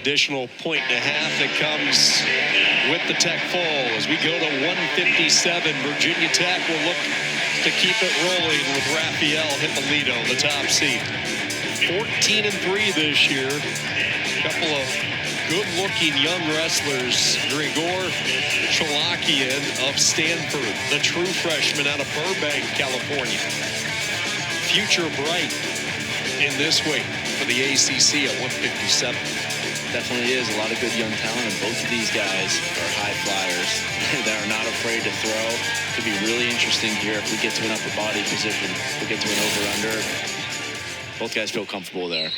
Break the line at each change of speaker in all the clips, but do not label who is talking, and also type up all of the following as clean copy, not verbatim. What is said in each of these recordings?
Additional point and a half that comes with the Tech fall as we go to 157. Virginia Tech will look to keep it rolling with Rafael Hipolito, the top seed. 14-3 this year. A couple of good-looking young wrestlers. Grigor Cholakyan of Stanford, the true freshman out of Burbank, California. Future bright in this weight for the ACC at 157.
Definitely is a lot of good young talent, and both of these guys are high flyers that are not afraid to throw. Could be really interesting here if we get to an upper body position. If we get to an over-under. Both guys feel comfortable there.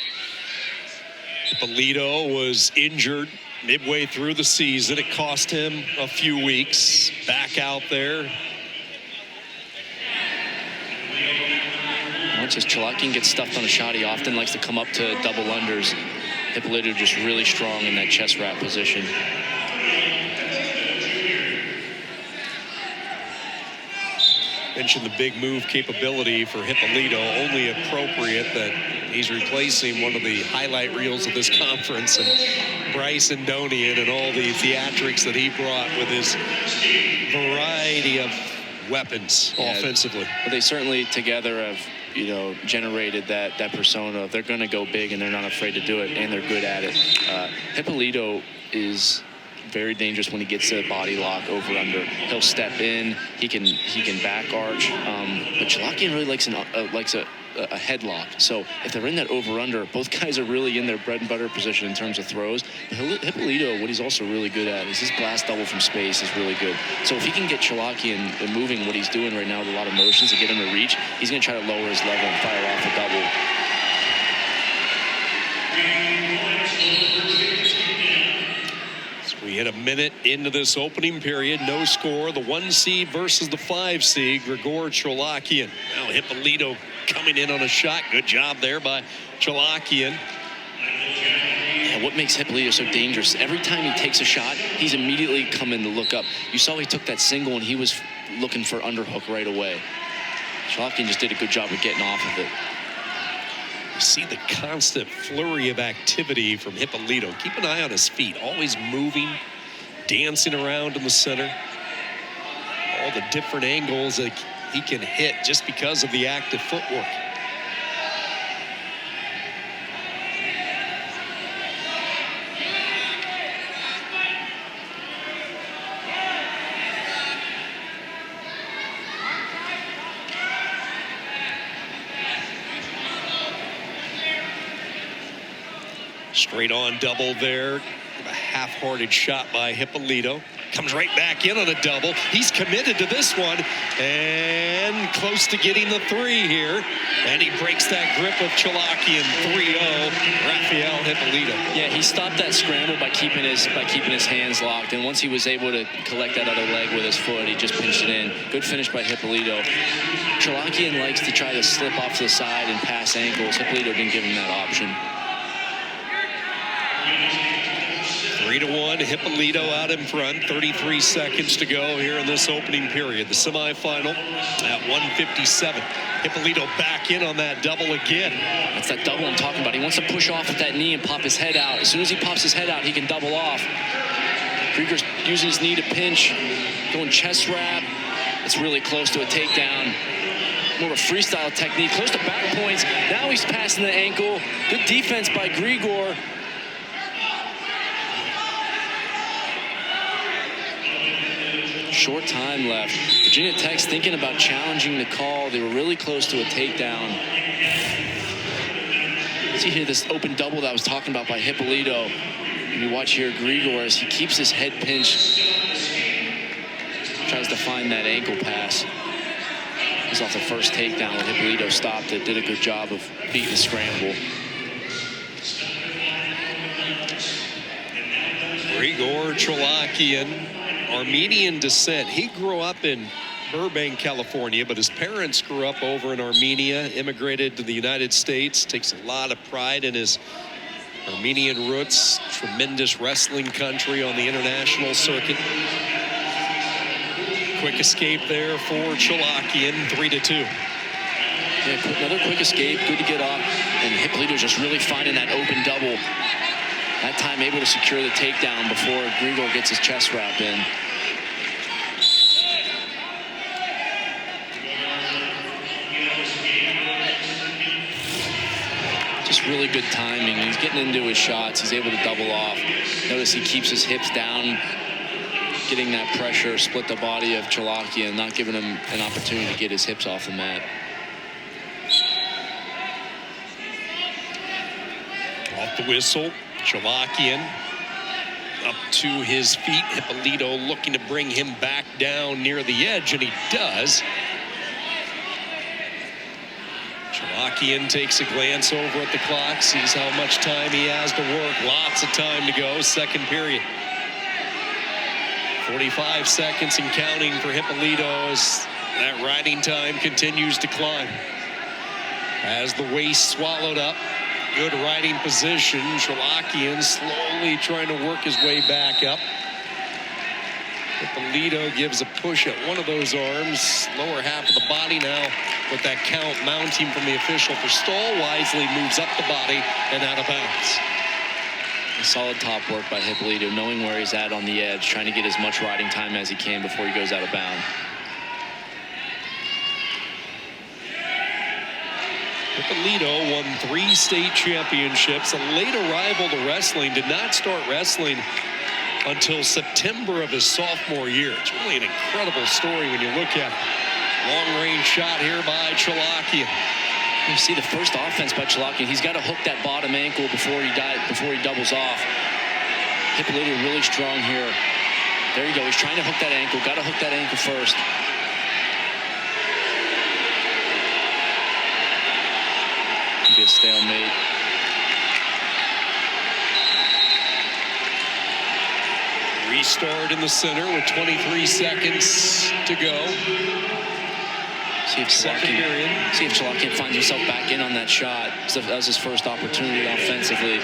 Hipolito was injured midway through the season. It cost him a few weeks. Back out there.
Once as Cholakyan gets stuffed on a shot, he often likes to come up to double unders. Hipolito just really strong in that chest wrap position.
Mentioned the big move capability for Hipolito. Only appropriate that he's replacing one of the highlight reels of this conference, and Bryson Donian and all the theatrics that he brought with his variety of weapons offensively.
But they certainly together have, you know, generated that persona. They're going to go big and they're not afraid to do it, and they're good at it. Hipolito is very dangerous when he gets to the body lock over under. He'll step in, he can back arch, but Cholakyan really likes a headlock. So if they're in that over under, both guys are really in their bread and butter position in terms of throws. But Hipolito, what he's also really good at is his blast double from space is really good. So if he can get Cholakyan moving what he's doing right now with a lot of motions to get him to reach, he's going to try to lower his level and fire off a double.
So we hit a minute into this opening period. No score. The 1 seed versus the 5 seed. Grigor Cholakyan. Now Hipolito coming in on a shot. Good job there by Cholakyan.
Yeah, what makes Hipolito so dangerous? Every time he takes a shot, he's immediately coming to look up. You saw he took that single and he was looking for underhook right away. Cholakyan just did a good job of getting off of it.
You see the constant flurry of activity from Hipolito. Keep an eye on his feet. Always moving, dancing around in the center. All the different angles that he can hit just because of the active footwork. Straight on double there. A half-hearted shot by Hipolito. Comes right back in on a double. He's committed to this one and close to getting the 3 here. And he breaks that grip of Cholakyan. 3-0, Rafael Hipolito.
Yeah, he stopped that scramble by keeping his hands locked. And once he was able to collect that other leg with his foot, he just pinched it in. Good finish by Hipolito. Cholakyan likes to try to slip off to the side and pass ankles. Hipolito didn't give him that option.
3-1, Hipolito out in front. 33 seconds to go here in this opening period. The semifinal at 157. Hipolito back in on that double again.
That's that double I'm talking about. He wants to push off with that knee and pop his head out. As soon as he pops his head out, he can double off. Grigor's using his knee to pinch, going chest wrap. It's really close to a takedown. More of a freestyle technique, close to back points. Now he's passing the ankle. Good defense by Grigor. Short time left. Virginia Tech's thinking about challenging the call. They were really close to a takedown. See here this open double that I was talking about by Hipolito. And you watch here Grigor as he keeps his head pinched. Tries to find that ankle pass. He's off the first takedown when Hipolito stopped it. Did a good job of beating the scramble.
Grigor Cholakyan, Armenian descent. He grew up in Burbank, California, but his parents grew up over in Armenia, immigrated to the United States, takes a lot of pride in his Armenian roots. Tremendous wrestling country on the international circuit. Quick escape there for Cholakyan, 3-2.
Yeah, another quick escape, good to get off. And Hipolito just really finding that open double. That time able to secure the takedown before Grigor gets his chest wrap in. Just really good timing. He's getting into his shots. He's able to double off. Notice he keeps his hips down, getting that pressure, split the body of Cholakyan, not giving him an opportunity to get his hips off the mat.
Off the whistle, Cholakyan up to his feet. Hipolito looking to bring him back down near the edge, and he does. Cholakyan takes a glance over at the clock, sees how much time he has to work. Lots of time to go, second period. 45 seconds and counting for Hipolito as that riding time continues to climb. As the waist swallowed up, good riding position. Cholakyan slowly trying to work his way back up. Hipolito gives a push at one of those arms, lower half of the body now with that count mounting from the official for stall. Wisely moves up the body and out of bounds.
A solid top work by Hipolito, knowing where he's at on the edge, trying to get as much riding time as he can before he goes out of bounds.
Hipolito won 3 state championships. A late arrival to wrestling, did not start wrestling until September of his sophomore year. It's really an incredible story when you look at it. Long-range shot here by Cholakyan.
You see the first offense by Cholakyan. He's got to hook that bottom ankle before he doubles off. Hipolito really strong here. There you go. He's trying to hook that ankle. Got to hook that ankle first. Could be a stalemate.
Restart in the center with 23 seconds to go.
See if Cholakyan finds himself back in on that shot. So that was his first opportunity offensively.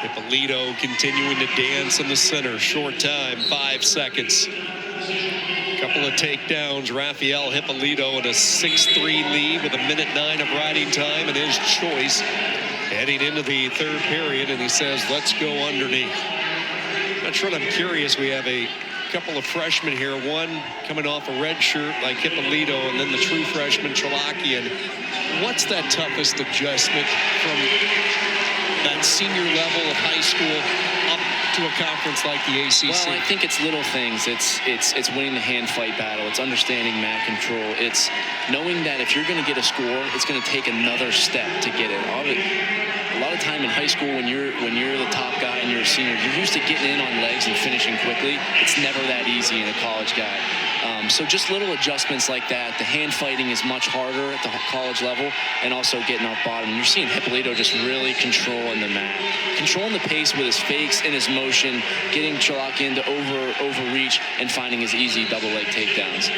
Hipolito continuing to dance in the center. Short time, 5 seconds. Couple of takedowns. Rafael Hipolito in a 6-3 lead with 1:09 of riding time and his choice heading into the third period, and he says, let's go underneath. Not sure, I'm curious. We have a couple of freshmen here, one coming off a red shirt like Hipolito, and then the true freshman Cholakyan. What's that toughest adjustment from that senior level of high school up to a conference like the ACC?
Well, I think it's little things. It's winning the hand fight battle. It's understanding mat control. It's knowing that if you're going to get a score, it's going to take another step to get it. A lot of time in high school, when you're the top guy and you're a senior, you're used to getting in on legs and finishing quickly. It's never that easy in a college guy. So just little adjustments like that. The hand fighting is much harder at the college level, and also getting off bottom. You're seeing Hipolito just really controlling the mat, controlling the pace with his fakes and his motion, getting Cholakyan to overreach and finding his easy double leg takedowns.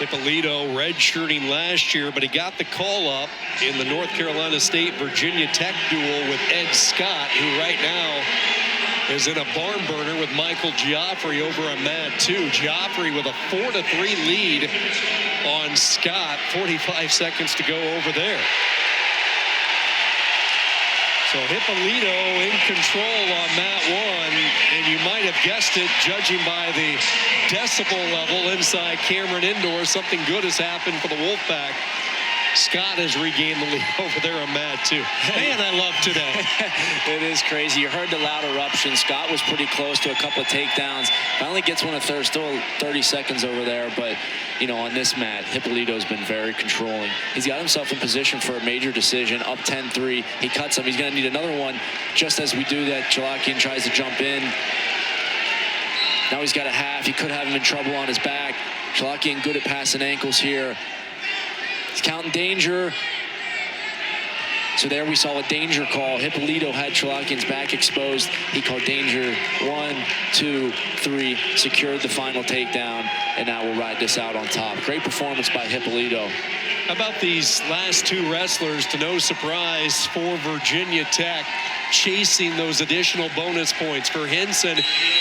Hipolito redshirting last year, but he got the call up in the North Carolina State Virginia Tech duel with Ed Scott, who right now is in a barn burner with Michael Geoffrey over on mat 2. Geoffrey with a 4-3 lead on Scott. 45 seconds to go over there. So Hipolito in control on mat 1, and you might have guessed it, judging by the decibel level inside Cameron Indoor, something good has happened for the Wolfpack. Scott has regained the lead over there on mat 2. Man, I love today.
It is crazy. You heard the loud eruption. Scott was pretty close to a couple of takedowns. Finally gets one of third. Still 30 seconds over there, but you know, on this mat, Hipolito's been very controlling. He's got himself in position for a major decision. Up 10-3. He cuts him. He's going to need another one. Just as we do that, Cholakyan tries to jump in. Now he's got a half. He could have him in trouble on his back. Cholakyan good at passing ankles here. He's counting danger. So there we saw a danger call. Hipolito had Cholakyan's back exposed. He called danger. 1, 2, 3. Secured the final takedown. And now we'll ride this out on top. Great performance by Hipolito.
How about these last two wrestlers, to no surprise for Virginia Tech, chasing those additional bonus points. For Henson,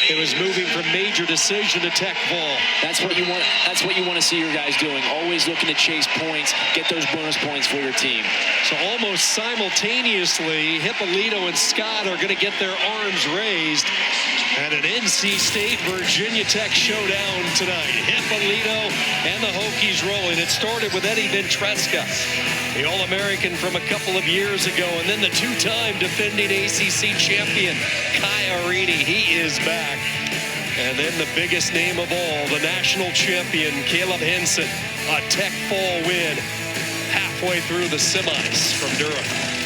it was moving from major decision to tech ball.
That's what you want. That's what you want to see your guys doing. Always looking to chase points, get those bonus points for your team.
So almost simultaneously, Hipolito and Scott are going to get their arms raised at an NC State Virginia Tech showdown tonight. Hipolito and the Hokies rolling. It started with Eddie Ventresca, the All-American from a couple of years ago, and then the two-time defending ACC champion, Kai Arini. He is back. And then the biggest name of all, the national champion, Caleb Henson. A Tech fall win halfway through the semis from Durham.